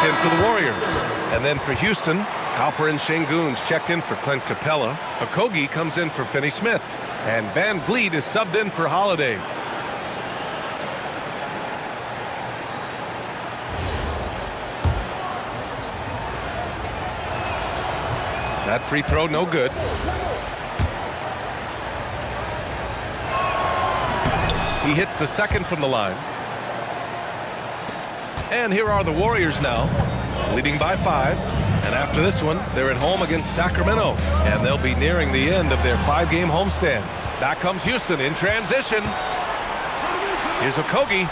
in for the Warriors. And then for Houston, Halperin Sengun's checked in for Clint Capella. Okogie comes in for Finney Smith. And Van Vliet is subbed in for Holiday. That free throw, no good. He hits the second from the line. And here are the Warriors now, leading by 5. And after this one, they're at home against Sacramento. And they'll be nearing the end of their 5-game homestand. Back comes Houston in transition. Here's Okogie.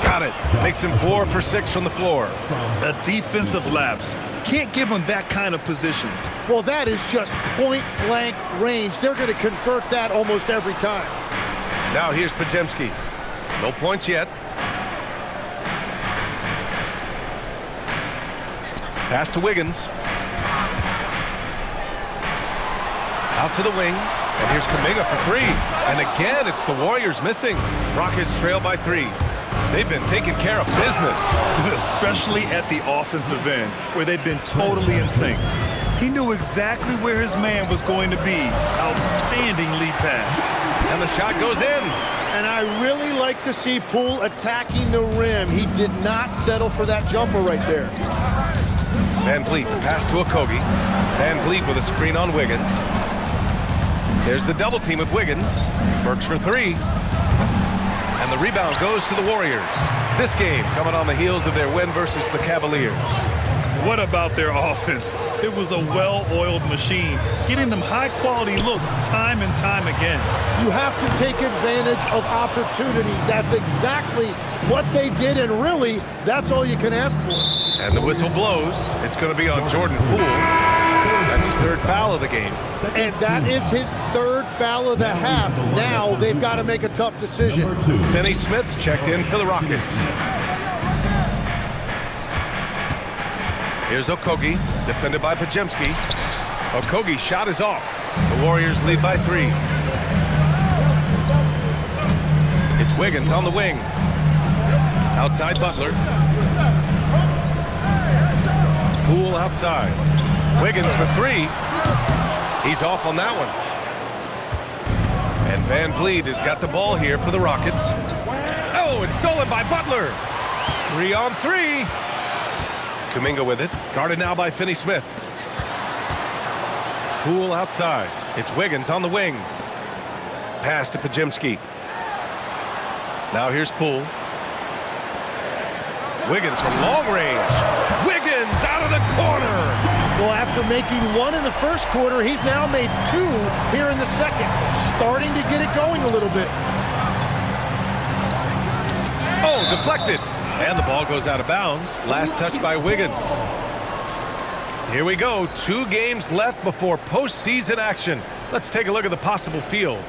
Got it. Makes him 4 for 6 from the floor. A defensive lapse. Can't give him that kind of position. Well, that is just point-blank range. They're going to convert that almost every time. Now here's Podziemski. No points yet. Pass to Wiggins. Out to the wing. And here's Kuminga for 3. And again, it's the Warriors missing. Rockets trail by 3. They've been taking care of business. Especially at the offensive end, where they've been totally in sync. He knew exactly where his man was going to be. Outstanding lead pass. And the shot goes in. And I really like to see Poole attacking the rim. He did not settle for that jumper right there. Van Vliet, pass to Okogie. Van Vliet with a screen on Wiggins. There's the double team with Wiggins. Burks for 3. And the rebound goes to the Warriors. This game coming on the heels of their win versus the Cavaliers. What about their offense? It was a well-oiled machine, getting them high-quality looks time and time again. You have to take advantage of opportunities. That's exactly what they did, and really, that's all you can ask for. And the whistle blows. It's going to be on Jordan Poole. That's his 3rd foul of the game. And that is his 3rd foul of the half. Now they've got to make a tough decision. Finney Smith checked in for the Rockets. Here's Okogie, defended by Podziemski. Okogie's shot is off. The Warriors lead by 3. It's Wiggins on the wing. Outside Butler. Poole outside. Wiggins for 3. He's off on that one. And Van Vliet has got the ball here for the Rockets. Oh, it's stolen by Butler. 3 on 3. Kuminga with it. Guarded now by Finney Smith. Poole outside. It's Wiggins on the wing. Pass to Podziemski. Now here's Poole. Wiggins from long range. Wiggins out of the corner. Well, after making 1 in the first quarter, he's now made 2 here in the second. Starting to get it going a little bit. Oh, deflected. And the ball goes out of bounds. Last touch by Wiggins. Here we go. 2 games left before postseason action. Let's take a look at the possible field.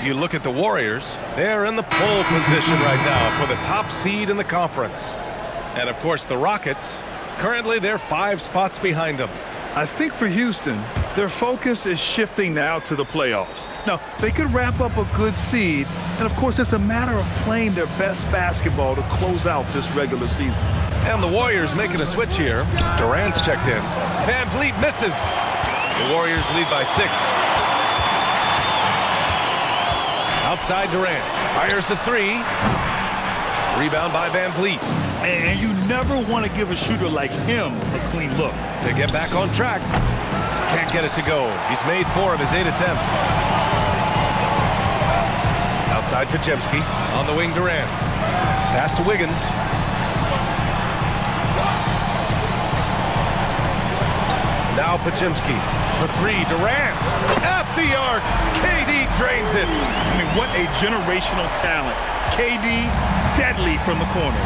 You look at the Warriors. They're in the pole position right now for the top seed in the conference. And, of course, the Rockets. Currently, they're 5 spots behind them. I think for Houston, their focus is shifting now to the playoffs. Now, they could wrap up a good seed, and of course, it's a matter of playing their best basketball to close out this regular season. And the Warriors making a switch here. Durant's checked in. Van Vliet misses. The Warriors lead by 6. Outside Durant. Fires the 3. Rebound by Van Vliet. And you never want to give a shooter like him a clean look. They get back on track. Can't get it to go. He's made 4 of his 8 attempts. Outside Podziemski. On the wing, Durant. Pass to Wiggins. Now Podziemski for 3. Durant at the arc. KD drains it. I mean, what a generational talent. KD, deadly from the corner.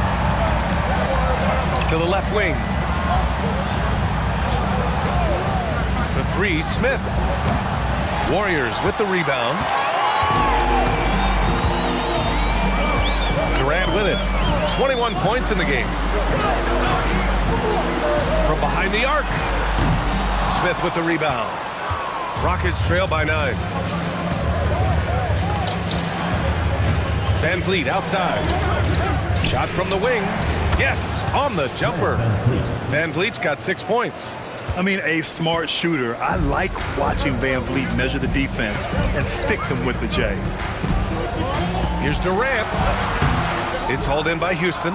To the left wing. For 3, Smith. Warriors with the rebound. Durant with it. 21 points in the game. From behind the arc. Smith with the rebound. Rockets trail by 9. Van Vliet outside. Shot from the wing. Yes, on the jumper. Van Vliet's got 6 points. I mean, a smart shooter. I like watching Van Vliet measure the defense and stick them with the J. Here's Durant. It's hauled in by Houston.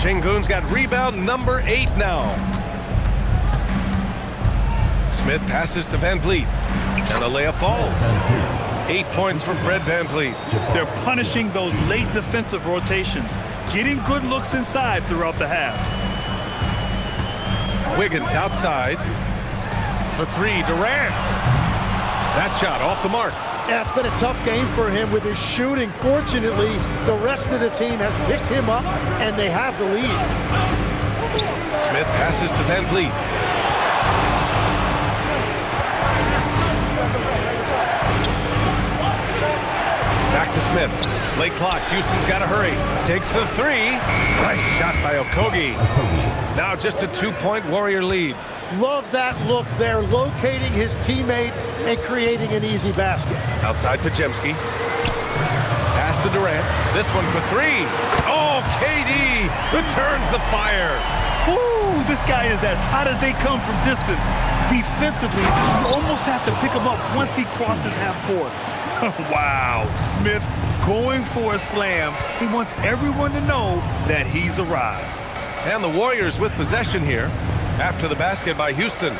Şengün's got rebound number 8 now. Smith passes to Van Vliet, and the layup falls. 8 points for Fred Van Vliet. They're punishing those late defensive rotations, getting good looks inside throughout the half. Wiggins outside for 3. Durant. That shot off the mark. Yeah, it's been a tough game for him with his shooting. Fortunately, the rest of the team has picked him up, and they have the lead. Smith passes to Van Vliet. Back to Smith. Late clock. Houston's got to hurry. Takes the 3. Nice shot by Okogie. Now just a 2-point Warrior lead. Love that look there, locating his teammate and creating an easy basket. Outside Podziemski. Pass to Durant. This one for 3. Oh, KD returns the fire. Woo, this guy is as hot as they come from distance. Defensively, you almost have to pick him up once he crosses half court. Wow, Smith going for a slam. He wants everyone to know that he's arrived. And the Warriors with possession here after the basket by Houston.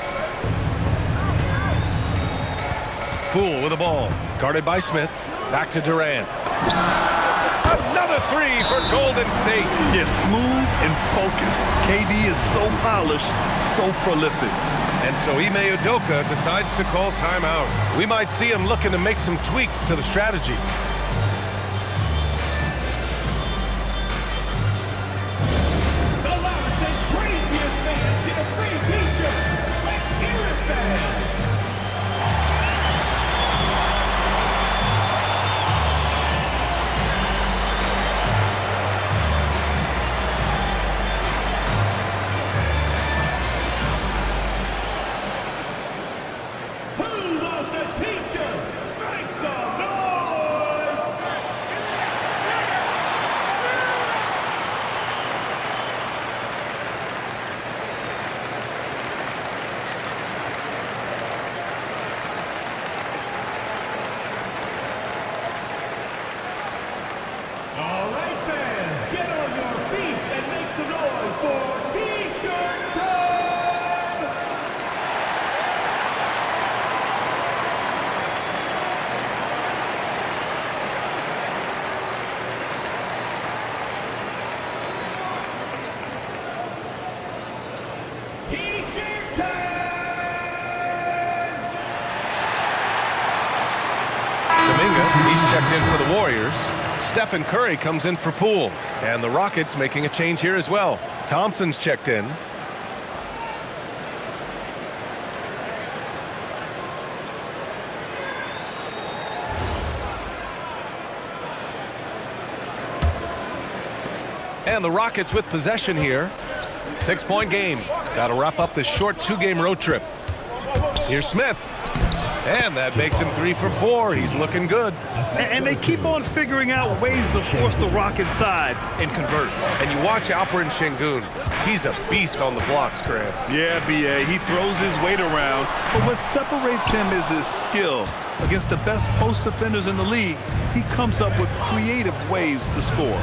Poole with the ball, guarded by Smith. Back to Durant. Another 3 for Golden State. Yeah, smooth and focused. KD is so polished, so prolific. And so Ime Udoka decides to call timeout. We might see him looking to make some tweaks to the strategy. The loudest and craziest fans get a free t-shirt. Let's hear it, fans. Who wants a t-shirt? Make some noise! All right, fans, get on your feet and make some noise for t-shirt time! T-shirt time! Kuminga, he's checked in for the Warriors. Stephen Curry comes in for Poole. And the Rockets making a change here as well. Thompson's checked in. And the Rockets with possession here. 6-point game. Got to wrap up this short 2-game road trip. Here's Smith. And that makes him 3 for 4. He's looking good. And they keep on figuring out ways to force the rock inside and convert. And you watch Alperen Şengün. He's a beast on the blocks, Graham. Yeah, B.A., he throws his weight around, but what separates him is his skill. Against the best post defenders in the league, he comes up with creative ways to score.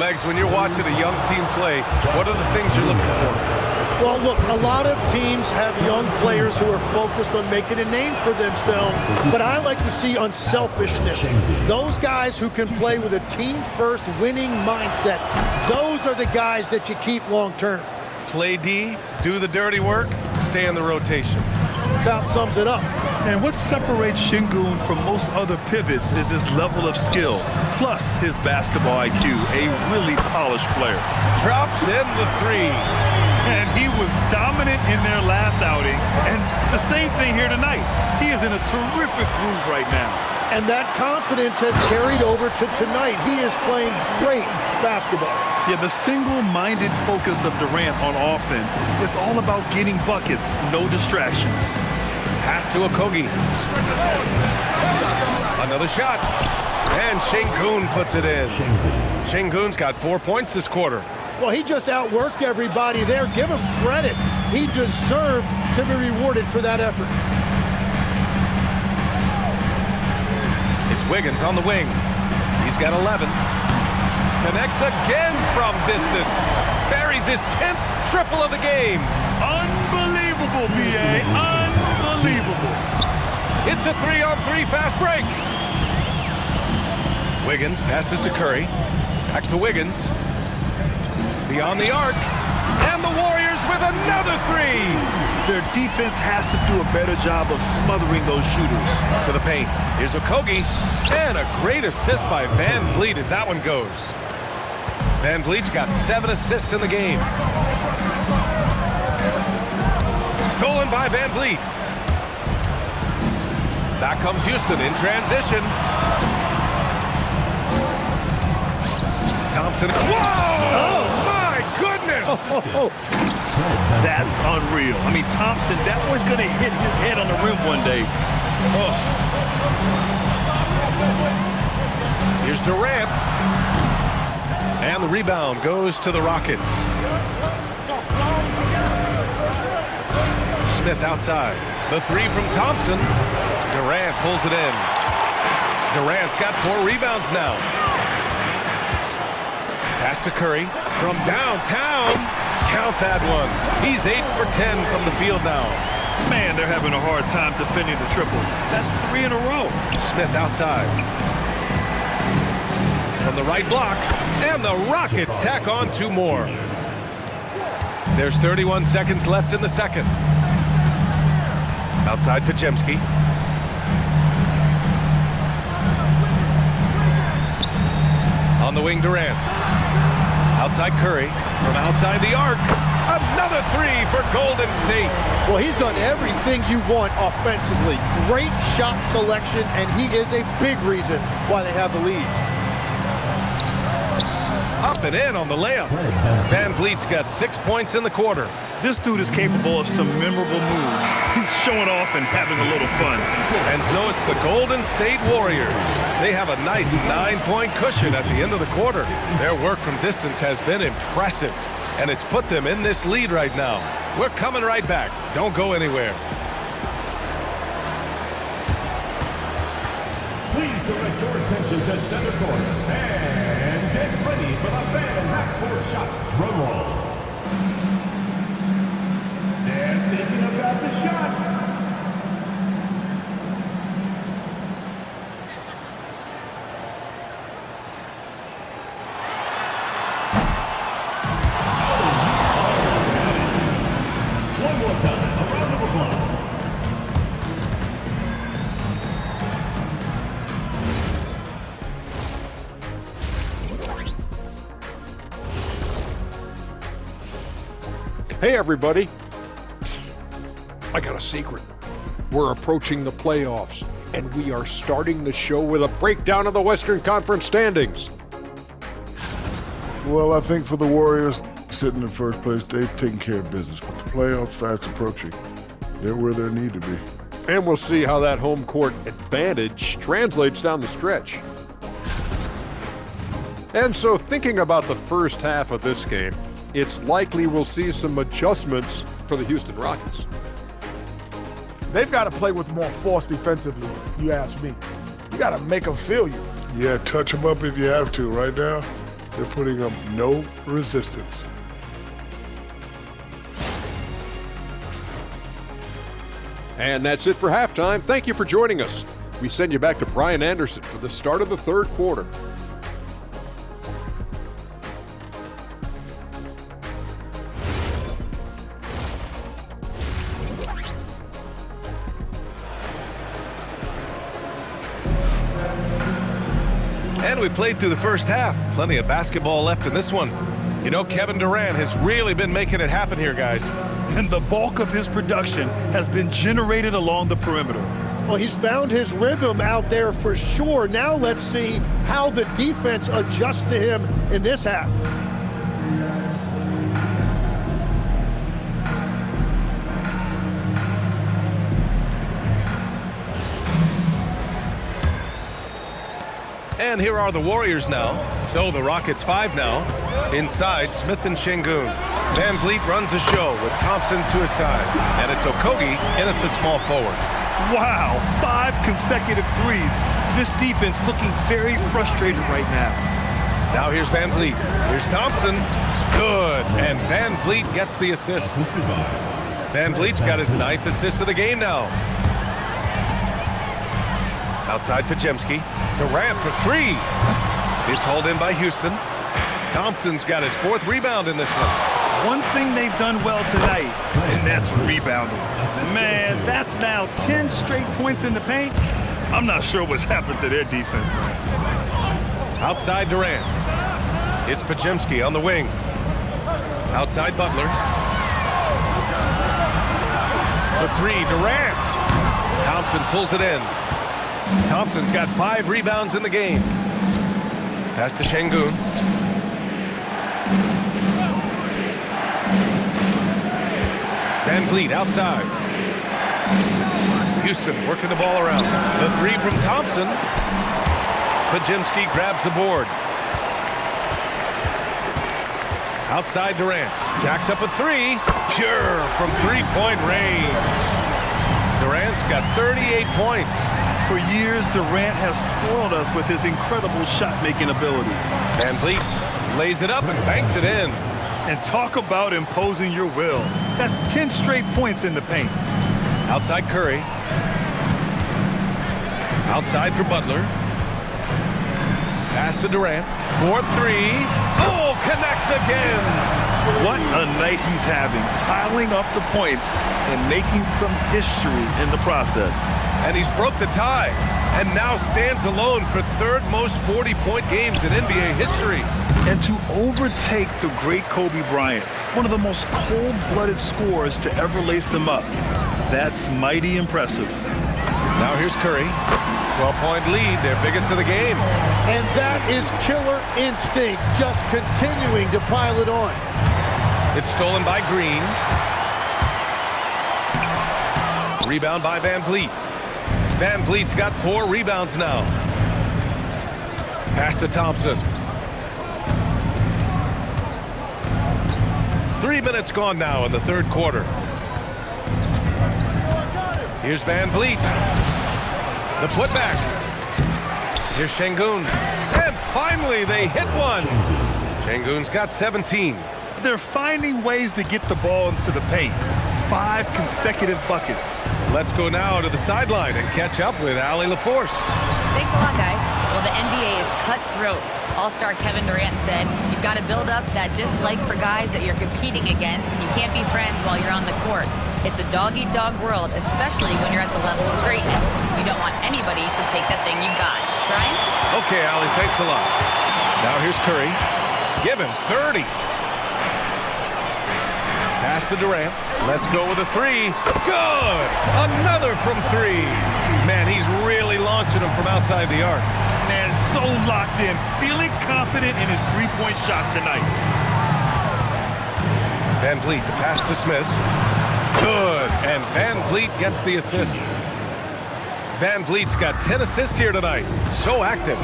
Legs, when you're watching a young team play, what are the things you're looking for? Well, look, a lot of teams have young players who are focused on making a name for themselves, but I like to see unselfishness. Those guys who can play with a team-first winning mindset, those are the guys that you keep long-term. Play D, do the dirty work, stay in the rotation. About sums it up. And what separates Şengün from most other pivots is his level of skill, plus his basketball IQ, a really polished player. Drops in the 3. And he was dominant in their last outing, and the same thing here tonight. He is in a terrific groove right now. And that confidence has carried over to tonight. He is playing great basketball. Yeah, the single-minded focus of Durant on offense, it's all about getting buckets, no distractions. Pass to Okogie. Another shot. And Şengün puts it in. Şengün's got 4 points this quarter. Well, he just outworked everybody there. Give him credit. He deserved to be rewarded for that effort. It's Wiggins on the wing. He's got 11. Connects again from distance. Buries his 10th triple of the game. Unbelievable, B.A. Unbelievable. It's a 3-on-3 fast break. Wiggins passes to Curry. Back to Wiggins. Beyond the arc. And the Warriors with another three. Their defense has to do a better job of smothering those shooters. To the paint. Here's Okogie. And a great assist by Van Vliet as that one goes. Van Vliet's got 7 assists in the game. Stolen by Van Vliet. Back comes Houston in transition. Thompson. Whoa! Oh. My goodness! That's unreal. I mean, Thompson, that was going to hit his head on the rim one day. Oh. Here's Durant. And the rebound goes to the Rockets. Smith outside. The three from Thompson. Durant pulls it in. Durant's got 4 rebounds now. Pass to Curry from downtown. Count that one. He's 8 for 10 from the field now. Man, they're having a hard time defending the triple. That's 3 in a row. Smith outside. From the right block. And the Rockets tack on 2 more. There's 31 seconds left in the second. Outside Podziemski. On the wing, Durant. Outside Curry. From outside the arc. Another 3 for Golden State. Well, he's done everything you want offensively. Great shot selection, and he is a big reason why they have the lead. Up and in on the layup. Van Vliet's got 6 points in the quarter. This dude is capable of some memorable moves. He's showing off and having a little fun. And so it's the Golden State Warriors. They have a nice 9-point cushion at the end of the quarter. Their work from distance has been impressive, and it's put them in this lead right now. We're coming right back. Don't go anywhere. Please direct your attention to center court and get ready for the fan half-court shot. Drum roll. They're thinking about the shot. One more time, a round of applause. Hey, everybody. Psst. I got a secret. We're approaching the playoffs, and we are starting the show with a breakdown of the Western Conference standings. Well, I think for the Warriors, sitting in first place, they've taken care of business. With the playoffs fast approaching, they're where they need to be. And we'll see how that home court advantage translates down the stretch. And so, thinking about the first half of this game, it's likely we'll see some adjustments for the Houston Rockets. They've got to play with more force defensively, if you ask me. You got to make them feel you. Yeah, touch them up if you have to. Right now, they're putting up no resistance. And that's it for halftime. Thank you for joining us. We send you back to Brian Anderson for the start of the third quarter. And we played through the first half. Plenty of basketball left in this one. You know, Kevin Durant has really been making it happen here, guys. And the bulk of his production has been generated along the perimeter. Well, he's found his rhythm out there for sure. Now let's see how the defense adjusts to him in this half. And here are the Warriors now. So the Rockets 5 now. Inside, Smith and Şengün. Van Vliet runs a show with Thompson to his side. And it's Okogie in at the small forward. Wow, 5 consecutive threes. This defense looking very frustrated right now. Now here's Van Vliet. Here's Thompson. Good. And Van Vliet gets the assist. Van Vliet's got his 9th assist of the game now. Outside Podziemski. Durant for 3. It's hauled in by Houston. Thompson's got his 4th rebound in this one. One thing they've done well tonight, and that's rebounding. Man, that's now 10 straight points in the paint. I'm not sure what's happened to their defense, man. Outside Durant. It's Podziemski on the wing. Outside Butler. For 3, Durant. Thompson pulls it in. Thompson's got 5 rebounds in the game. Pass to Şengün. Van Vliet outside. Houston working the ball around. The 3 from Thompson. Podziemski grabs the board. Outside Durant. Jacks up a 3. Pure from 3-point range. Durant's got 38 points. For years, Durant has spoiled us with his incredible shot-making ability. Van Vliet lays it up and banks it in. And talk about imposing your will. That's 10 straight points in the paint. Outside Curry. Outside for Butler. Pass to Durant. 4-3. Oh, connects again. What a night he's having. Piling up the points and making some history in the process. And he's broke the tie. And now stands alone for 3rd most 40-point games in NBA history. And to overtake the great Kobe Bryant, one of the most cold-blooded scorers to ever lace them up, that's mighty impressive. Now here's Curry. 12-point lead, their biggest of the game. And that is killer instinct, just continuing to pile it on. It's stolen by Green. Rebound by Van Vliet. Van Vliet's got 4 rebounds now. Pass to Thompson. 3 minutes gone now in the 3rd quarter. Here's Van Vliet. The putback. Here's Şengün. And finally, they hit one. Şengün's got 17. They're finding ways to get the ball into the paint. 5 consecutive buckets. Let's go now to the sideline and catch up with Allie LaForce. Thanks a lot, guys. Well, the NBA is cutthroat. All-star Kevin Durant said, you've got to build up that dislike for guys that you're competing against, and you can't be friends while you're on the court. It's a dog-eat-dog world, especially when you're at the level of greatness. You don't want anybody to take that thing you got. Brian? Okay, Allie, thanks a lot. Now here's Curry. Given 30. Pass to Durant. Let's go with a 3. Good! Another from 3. Man, he's really launching them from outside the arc. Man, so locked in, feeling confident in his 3-point shot tonight. Van Vliet, the pass to Smith. Good, and Van Vliet gets the assist. Van Vliet's got 10 assists here tonight. So active.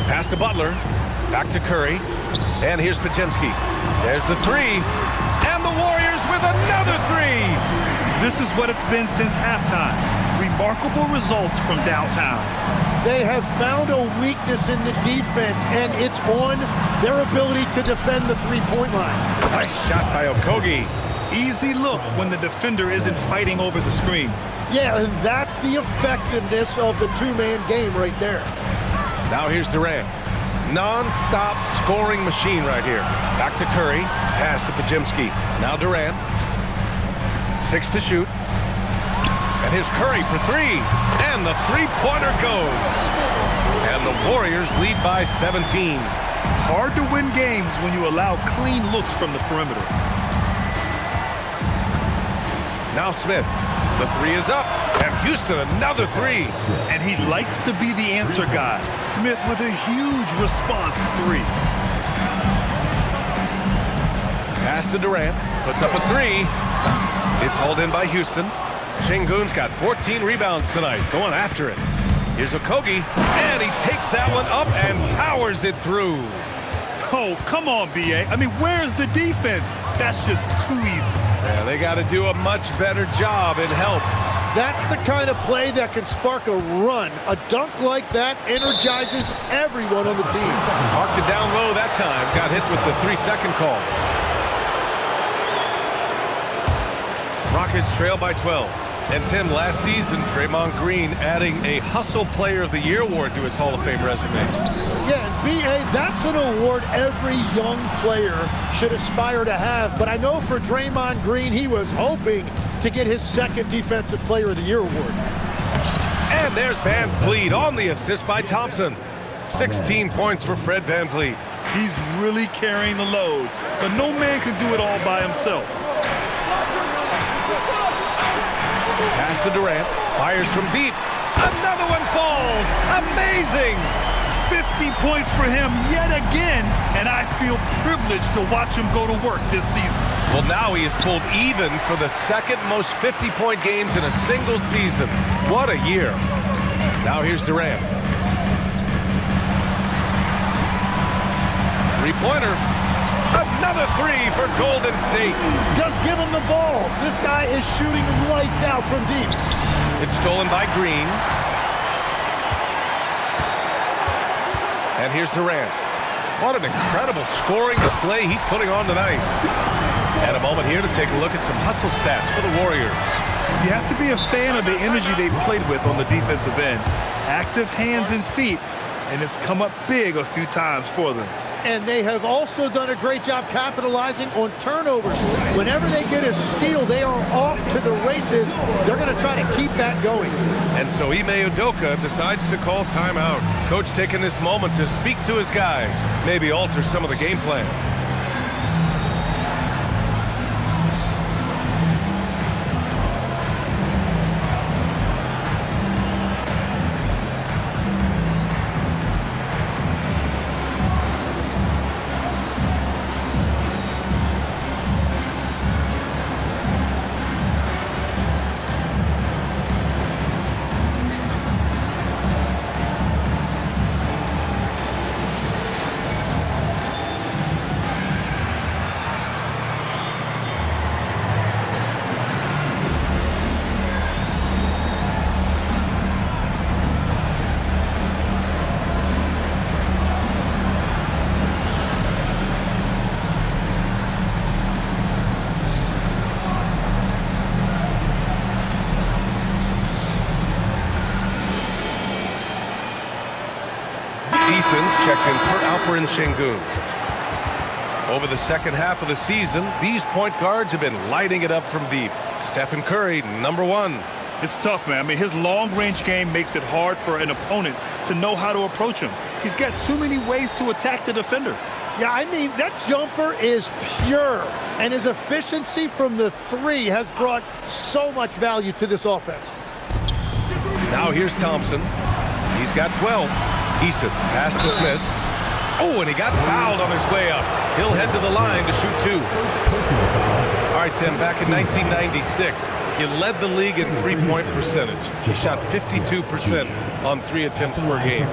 Pass to Butler. Back to Curry. And here's Podziemski. There's the 3. And the Warriors with another 3. This is what it's been since halftime. Remarkable results from downtown. They have found a weakness in the defense, and it's on their ability to defend the 3-point line. Nice shot by Okogie. Easy look when the defender isn't fighting over the screen. Yeah, and that's the effectiveness of the 2-man game right there. Now here's Durant. Non-stop scoring machine right here. Back to Curry. Pass to Podziemski. Now Durant. 6 to shoot. And here's Curry for 3. And the 3-pointer goes. And the Warriors lead by 17. Hard to win games when you allow clean looks from the perimeter. Now Smith. The 3 is up. And Houston another 3. And he likes to be the answer guy. Smith with a huge response 3. Pass to Durant. Puts up a 3. It's hauled in by Houston. Şengün's got 14 rebounds tonight, going after it. Here's Okogie, and he takes that one up and powers it through. Oh, come on, B.A. I mean, where's the defense? That's just too easy. Yeah, they got to do a much better job in help. That's the kind of play that can spark a run. A dunk like that energizes everyone on the team. Marked it down low that time. Got hit with the 3-second call. Rockets trail by 12. And Tim, last season, Draymond Green adding a Hustle Player of the Year award to his Hall of Fame resume. Yeah, and B.A., that's an award every young player should aspire to have. But I know for Draymond Green, he was hoping to get his second Defensive Player of the Year award. And there's Van Vliet on the assist by Thompson. 16 points for Fred Van Vliet. He's really carrying the load, but no man can do it all by himself. Pass to Durant, fires from deep. Another one falls. Amazing. 50 points for him yet again, and I feel privileged to watch him go to work this season. Well, now he has pulled even for the second most 50-point games in a single season. What a year. Now here's Durant. Three-pointer. Another three for Golden State. Just give him the ball. This guy is shooting lights out from deep. It's stolen by Green. And here's Durant. What an incredible scoring display he's putting on tonight. And a moment here to take a look at some hustle stats for the Warriors. You have to be a fan of the energy they've played with on the defensive end. Active hands and feet, and it's come up big a few times for them. And they have also done a great job capitalizing on turnovers. Whenever they get a steal, they are off to the races. They're going to try to keep that going. And so Ime Udoka decides to call timeout. Coach taking this moment to speak to his guys, maybe alter some of the game plan. Checked in for Alperen Şengün. Over the second half of the season, these point guards have been lighting it up from deep. Stephen Curry, number one. It's tough, man. I mean, his long-range game makes it hard for an opponent to know how to approach him. He's got too many ways to attack the defender. Yeah, I mean, that jumper is pure, and his efficiency from the three has brought so much value to this offense. Now here's Thompson. He's got 12. Eason, pass to Smith. Oh, and he got fouled on his way up. He'll head to the line to shoot two. All right, Tim, back in 1996, you led the league in three-point percentage. You shot 52% on 3 attempts per game.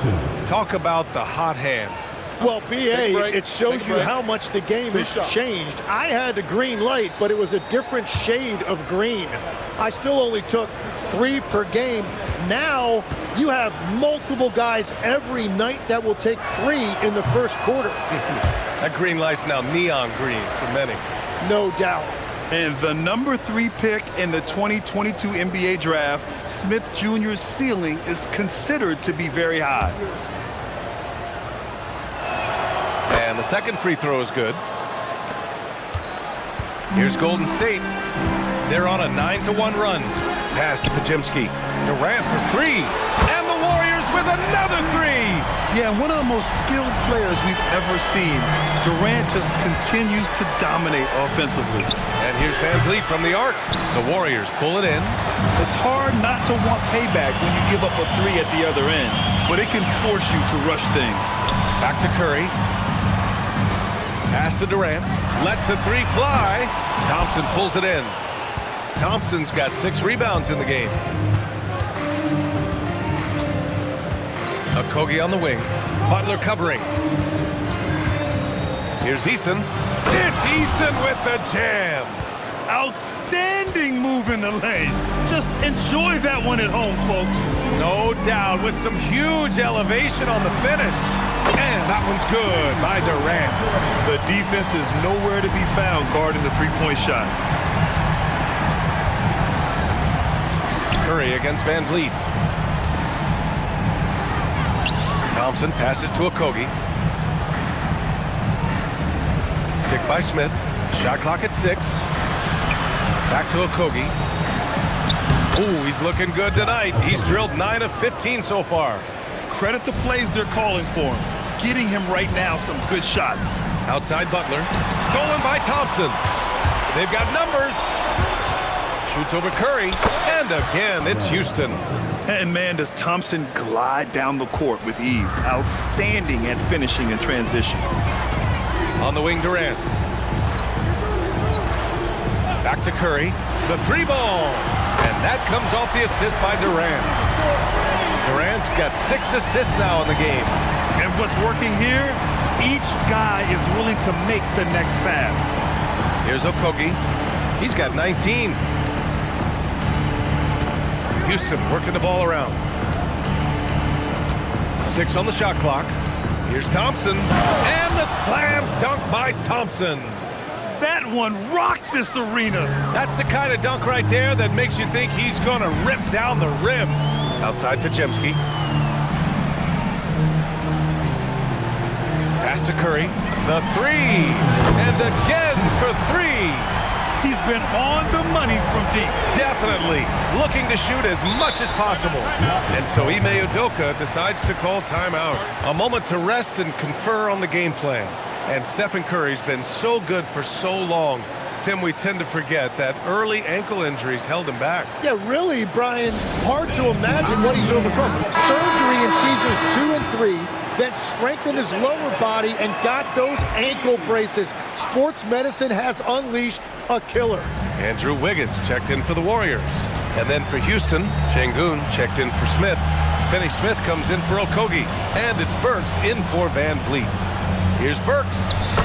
Talk about the hot hand. Well, B.A., it shows you how much the game has changed. I had a green light, but it was a different shade of green. I still only took 3 per game. Now you have multiple guys every night that will take 3 in the first quarter. That green light's now neon green for many. No doubt. And the number 3 pick in the 2022 NBA draft, Smith Jr.'s ceiling is considered to be very high. And the second free throw is good. Here's Golden State. They're on a 9-1 run. Pass to Podziemski. Durant for 3. And the Warriors with another 3. Yeah, one of the most skilled players we've ever seen. Durant just continues to dominate offensively. And here's Van Vliet from the arc. The Warriors pull it in. It's hard not to want payback when you give up a 3 at the other end, but it can force you to rush things. Back to Curry. Pass to Durant. Lets the 3 fly. Thompson pulls it in. Thompson's got 6 rebounds in the game. Okogie on the wing. Butler covering. Here's Eason. It's Eason with the jam. Outstanding move in the lane. Just enjoy that one at home, folks. No doubt, with some huge elevation on the finish. And that one's good by Durant. The defense is nowhere to be found guarding the three-point shot. Curry against Van Vliet. Thompson passes to Okogie. Kick by Smith. Shot clock at 6. Back to Okogie. Ooh, he's looking good tonight. He's drilled 9 of 15 so far. Credit the plays they're calling for him. Getting him right now some good shots. Outside Butler. Stolen by Thompson. They've got numbers. Shoots over Curry. And again, it's Houston. And man, does Thompson glide down the court with ease. Outstanding at finishing in transition. On the wing, Durant. Back to Curry. The 3-ball. And that comes off the assist by Durant. Durant's got 6 assists now in the game. And what's working here, each guy is willing to make the next pass. Here's Okogie. He's got 19. Houston working the ball around. 6 on the shot clock. Here's Thompson. And the slam dunk by Thompson. That one rocked this arena. That's the kind of dunk right there that makes you think he's going to rip down the rim. Outside Podziemski. Pass to Curry. The 3. And again for 3. He's been on the money from deep. Definitely looking to shoot as much as possible. And so Ime Udoka decides to call timeout. A moment to rest and confer on the game plan. And Stephen Curry's been so good for so long. Tim, we tend to forget that early ankle injuries held him back. Yeah, really, Brian, hard to imagine what he's overcome. Surgery in seasons 2 and 3 that strengthened his lower body and got those ankle braces. Sports medicine has unleashed a killer. Andrew Wiggins checked in for the Warriors. And then for Houston, Şengün checked in for Smith. Finney Smith comes in for Okogie. And it's Burks in for Van Vliet. Here's Burks.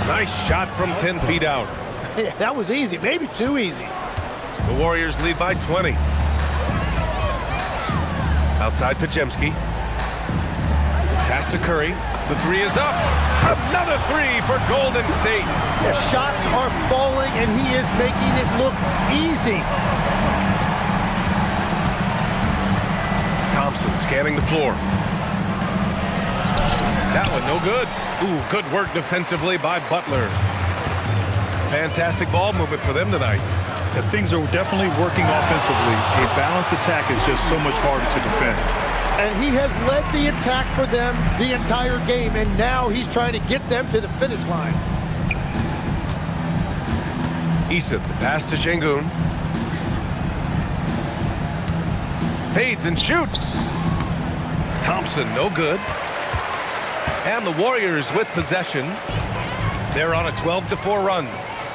Nice shot from 10 feet out. Yeah, that was easy, maybe too easy. The Warriors lead by 20. Outside Podziemski. Pass to Curry. The 3 is up. Another 3 for Golden State. The shots are falling, and he is making it look easy. Thompson scanning the floor. That one no good. Ooh, good work defensively by Butler. Fantastic ball movement for them tonight. Yeah, things are definitely working offensively. A balanced attack is just so much harder to defend. And he has led the attack for them the entire game, and now he's trying to get them to the finish line. Eason, the pass to Şengün. Fades and shoots. Thompson, no good. And the Warriors with possession. They're on a 12-4 run.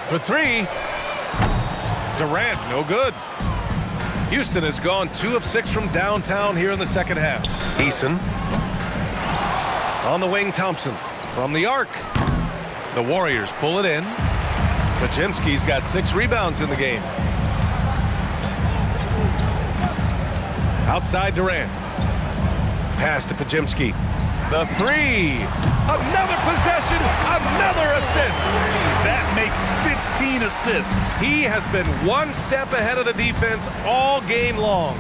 For 3, Durant, no good. Houston has gone 2 of 6 from downtown here in the second half. Eason. On the wing, Thompson. From the arc. The Warriors pull it in. Podziemski's got 6 rebounds in the game. Outside Durant. Pass to Podziemski. The 3. Another possession. Another assist. That makes 15 assists. He has been 1 step ahead of the defense all game long.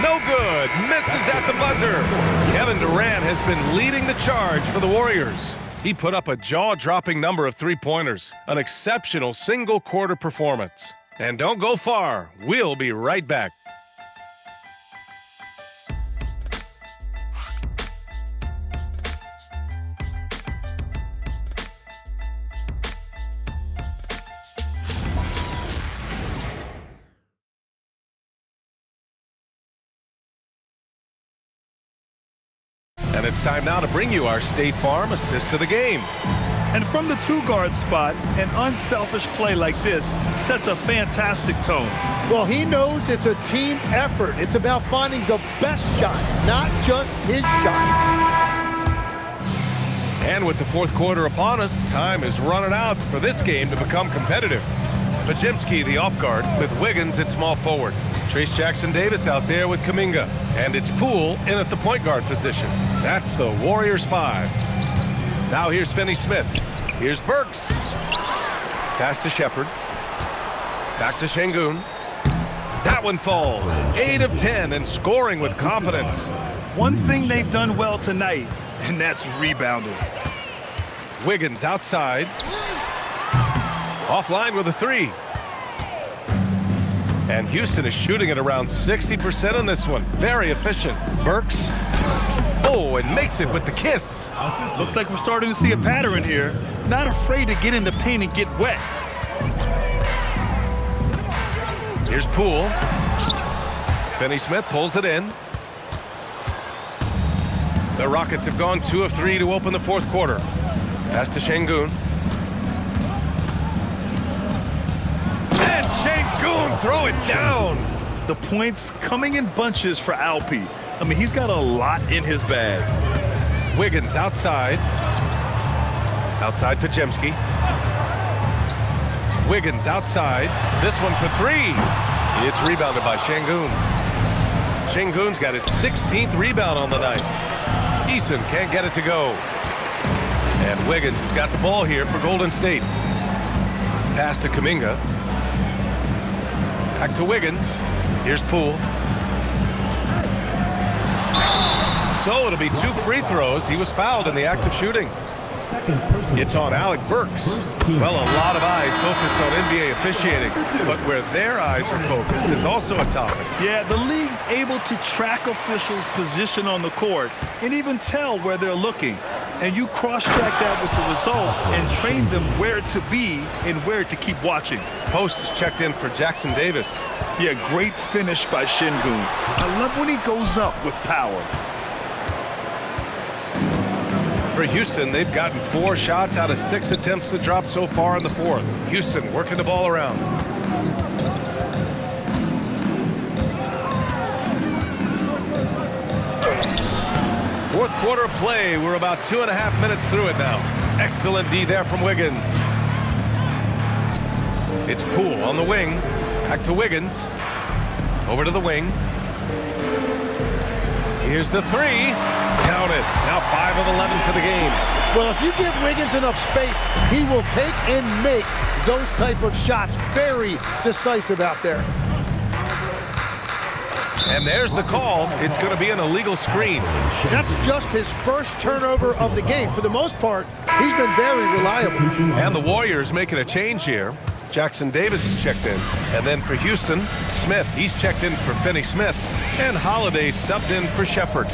No good. Misses at the buzzer. Kevin Durant has been leading the charge for the Warriors. He put up a jaw-dropping number of 3-pointers. An exceptional single-quarter performance. And don't go far. We'll be right back. And it's time now to bring you our State Farm assist of the game. And from the 2-guard spot, an unselfish play like this sets a fantastic tone. Well, he knows it's a team effort. It's about finding the best shot, not just his shot. And with the fourth quarter upon us, time is running out for this game to become competitive. Podziemski, the off guard, with Wiggins at small forward. Trace Jackson-Davis out there with Kuminga. And it's Poole in at the point guard position. That's the Warriors 5. Now here's Finney-Smith. Here's Burks. Pass to Shepherd. Back to Şengün. That one falls. 8 of 10 and scoring with confidence. One thing they've done well tonight, and that's rebounding. Wiggins outside. Offline with a 3. And Houston is shooting at around 60% on this one. Very efficient. Burks. Oh, and makes it with the kiss. Looks like we're starting to see a pattern here. Not afraid to get in the paint and get wet. Here's Poole. Finney-Smith pulls it in. The Rockets have gone 2 of 3 to open the fourth quarter. Pass to Şengün. And Şengün throw it down. The points coming in bunches for Alpi. I mean, he's got a lot in his bag. Wiggins outside. Outside Podziemski. Wiggins outside. This one for 3. It's rebounded by Şengün. Şengün's got his 16th rebound on the night. Eason can't get it to go. And Wiggins has got the ball here for Golden State. Pass to Kuminga. Back to Wiggins. Here's Poole. So it'll be 2 free throws. He was fouled in the act of shooting. It's on Alec Burks. Well, a lot of eyes focused on NBA officiating, but where their eyes are focused is also a topic. Yeah, the league's able to track officials' position on the court and even tell where they're looking. And you cross-check that with the results and train them where to be and where to keep watching. Post is checked in for Jackson-Davis. Yeah, great finish by Şengün. I love when he goes up with power. For Houston, they've gotten 4 shots out of 6 attempts to drop so far in the fourth. Houston working the ball around. Fourth quarter of play. We're about 2.5 minutes through it now. Excellent D there from Wiggins. It's Poole on the wing. Back to Wiggins. Over to the wing. Here's the 3. Count it. Now 5 of 11 to the game. Well, if you give Wiggins enough space, he will take and make those type of shots. Very decisive out there. And there's the call. It's going to be an illegal screen. That's just his first turnover of the game. For the most part, he's been very reliable. And the Warriors making a change here. Jackson-Davis is checked in. And then for Houston, Smith. He's checked in for Finney-Smith. And Holiday subbed in for Shepherd.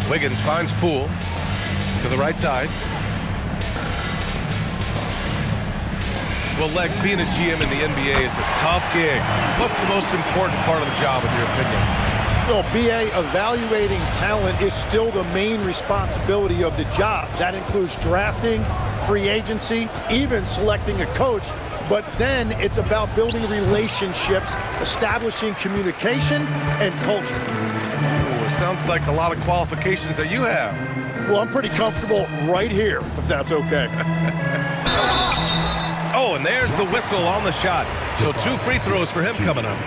Wiggins finds Poole to the right side. Well, Legs, being a GM in the NBA is a tough gig. What's the most important part of the job, in your opinion? Well, BA, evaluating talent is still the main responsibility of the job. That includes drafting, free agency, even selecting a coach. But then it's about building relationships, establishing communication and culture. Ooh, it sounds like a lot of qualifications that you have. Well, I'm pretty comfortable right here, if that's okay. Oh, and there's the whistle on the shot. So 2 free throws for him coming up.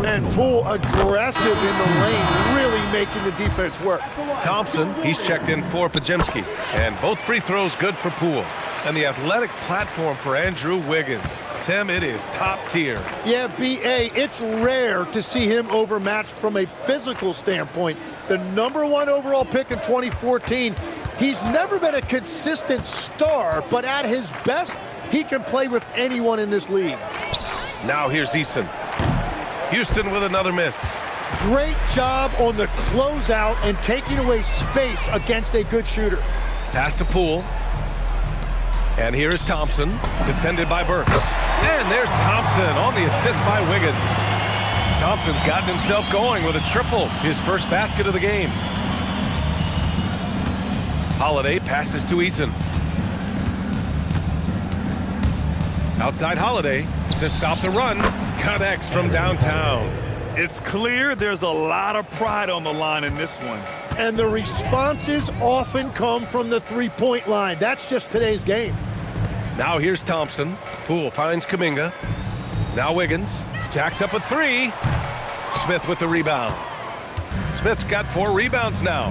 And Poole aggressive in the lane, really making the defense work. Thompson, he's checked in for Podziemski. And both free throws good for Poole. And the athletic platform for Andrew Wiggins. Tim, it is top tier. Yeah, BA, it's rare to see him overmatched from a physical standpoint. The #1 overall pick in 2014. He's never been a consistent star, but at his best, he can play with anyone in this league. Now here's Eason. Houston with another miss. Great job on the closeout and taking away space against a good shooter. Pass to Poole. And here is Thompson, defended by Burks. And there's Thompson on the assist by Wiggins. Thompson's gotten himself going with a triple, his first basket of the game. Holiday passes to Eason. Outside Holiday to stop the run. Connects from downtown. It's clear there's a lot of pride on the line in this one. And the responses often come from the three-point line. That's just today's game. Now here's Thompson. Poole finds Kuminga. Now Wiggins. Jacks up a three. Smith with the rebound. Smith's got 4 rebounds now.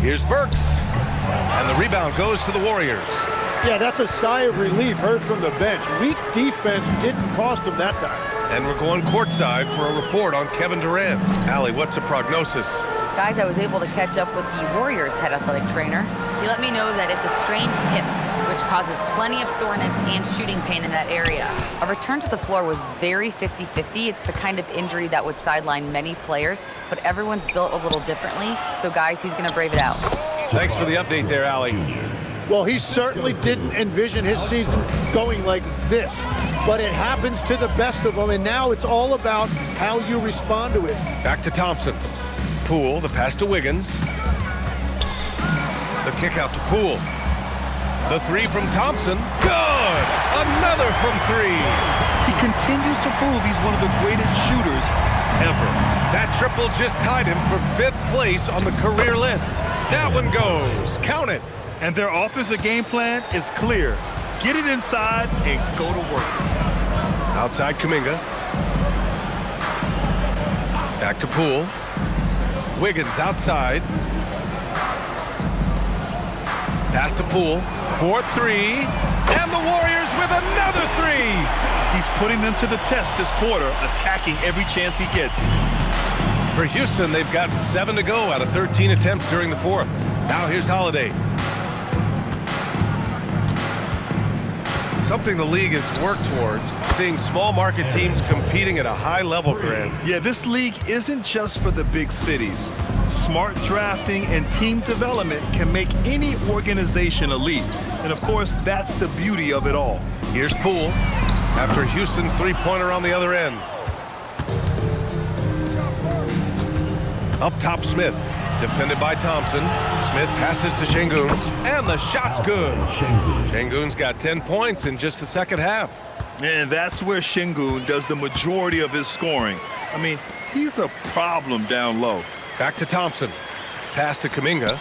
Here's Burks. And the rebound goes to the Warriors. Yeah, that's a sigh of relief heard from the bench. Weak defense didn't cost them that time. And we're going courtside for a report on Kevin Durant. Allie, what's the prognosis? Guys, I was able to catch up with the Warriors head athletic trainer. He let me know that it's a strained hip, which causes plenty of soreness and shooting pain in that area. A return to the floor was very 50-50. It's the kind of injury that would sideline many players, but everyone's built a little differently. So guys, he's gonna brave it out. Thanks for the update there, Allie. Well, he certainly didn't envision his season going like this, but it happens to the best of them, and now it's all about how you respond to it. Back to Thompson. Poole, the pass to Wiggins. The kick out to Poole. The three from Thompson. Good! Another from 3. He continues to prove he's one of the greatest shooters ever. That triple just tied him for 5th place on the career list. That one goes. Count it. And their offensive game plan is clear. Get it inside and go to work. Outside Kuminga. Back to Poole. Wiggins outside. Pass to Poole. 4-3. And the Warriors with another 3. He's putting them to the test this quarter, attacking every chance he gets. For Houston, they've got 7 to go out of 13 attempts during the 4th. Now here's Holiday. Something the league has worked towards, seeing small market teams competing at a high level, Grant. Yeah, this league isn't just for the big cities. Smart drafting and team development can make any organization elite. And of course, that's the beauty of it all. Here's Poole after Houston's three-pointer on the other end. Up top, Smith. Defended by Thompson. Smith passes to Şengün, and the shot's good. Şengün's got 10 points in just the second half. And that's where Şengün does the majority of his scoring. I mean, he's a problem down low. Back to Thompson. Pass to Kuminga.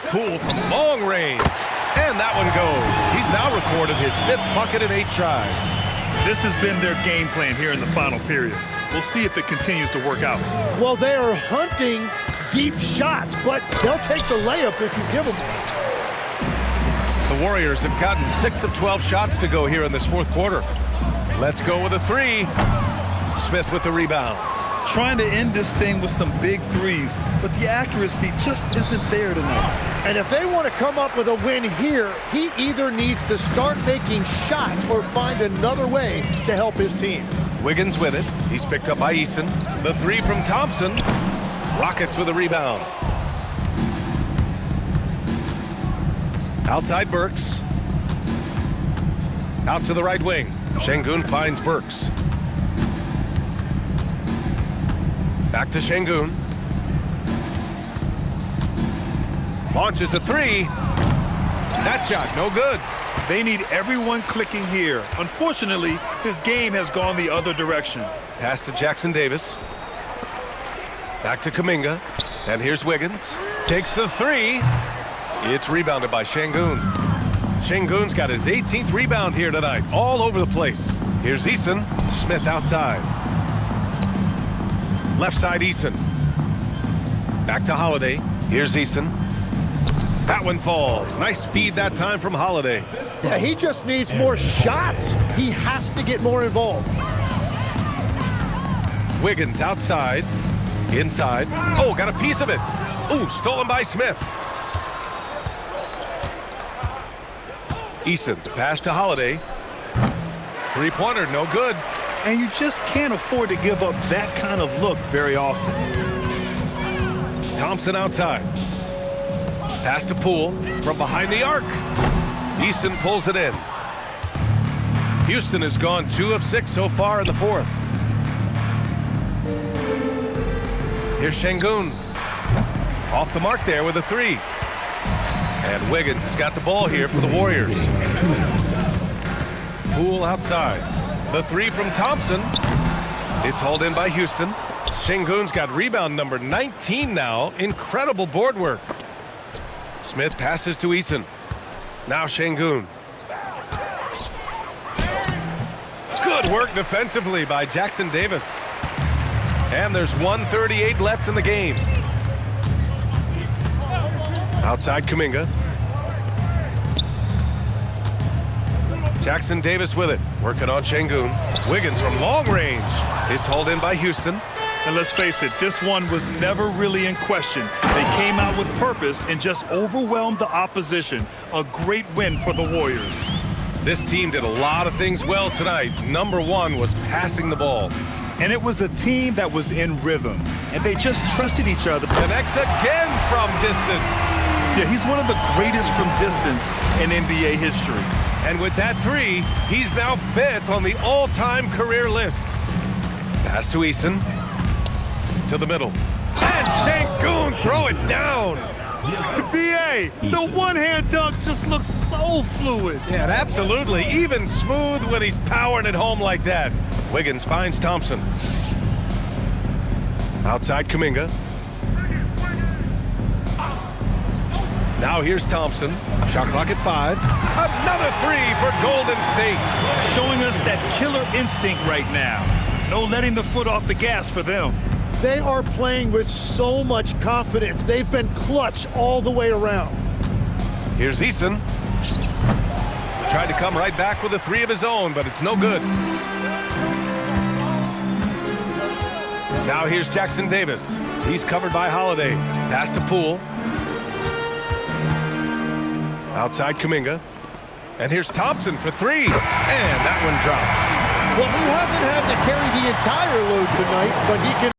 Poole from long range. And that one goes. He's now recorded his 5th bucket in 8 tries. This has been their game plan here in the final period. We'll see if it continues to work out. Well, they are hunting deep shots, but they'll take the layup if you give them one. The Warriors have gotten 6 of 12 shots to go here in this 4th quarter. Let's go with a 3. Smith with the rebound. Trying to end this thing with some big threes, but the accuracy just isn't there tonight. And if they want to come up with a win here, he either needs to start making shots or find another way to help his team. Wiggins with it. He's picked up by Eason. The 3 from Thompson. Rockets with a rebound. Outside Burks. Out to the right wing. Şengün finds Burks. Back to Şengün. Launches a 3. That shot, no good. They need everyone clicking here. Unfortunately, his game has gone the other direction. Pass to Jackson Davis. Back to Kuminga. And here's Wiggins. Takes the 3. It's rebounded by Şengün. Şengün's got his 18th rebound here tonight, all over the place. Here's Eason. Smith outside. Left side Eason. Back to Holiday. Here's Eason. That one falls. Nice feed that time from Holiday. Yeah, he just needs more shots. He has to get more involved. Wiggins outside. Inside. Oh, got a piece of it. Ooh, stolen by Smith. Eason, the pass to Holiday. Three-pointer, no good. And you just can't afford to give up that kind of look very often. Thompson outside. Pass to Poole from behind the arc. Eason pulls it in. Houston has gone 2 of 6 so far in the 4th. Here's Şengün. Off the mark there with a 3. And Wiggins has got the ball here for the Warriors. Poole outside. The 3 from Thompson. It's hauled in by Houston. Şengün's got rebound number 19 now. Incredible board work. Smith passes to Eason. Now Şengün. Good work defensively by Jackson Davis. And there's 1:38 left in the game. Outside Kuminga. Jackson Davis with it. Working on Şengün. Wiggins from long range. It's hauled in by Houston. And let's face it, this one was never really in question. They came out with purpose and just overwhelmed the opposition. A great win for the Warriors. This team did a lot of things well tonight. Number one was passing the ball. And it was a team that was in rhythm. And they just trusted each other. Connects again from distance. Yeah, he's one of the greatest from distance in NBA history. And with that three, he's now 5th on the all-time career list. Pass to Eason. To the middle. And Şengün throw it down. BA, the one-hand dunk just looks so fluid. Yeah, absolutely. Even smooth when he's powering it home like that. Wiggins finds Thompson. Outside Kuminga. Now here's Thompson. Shot clock at 5. Another three for Golden State. Showing us that killer instinct right now. No letting the foot off the gas for them. They are playing with so much confidence. They've been clutch all the way around. Here's Eason. Tried to come right back with a three of his own, but it's no good. Now here's Jackson Davis. He's covered by Holiday. Pass to Poole. Outside Kuminga. And here's Thompson for three. And that one drops. Well, he hasn't had to carry the entire load tonight, but he can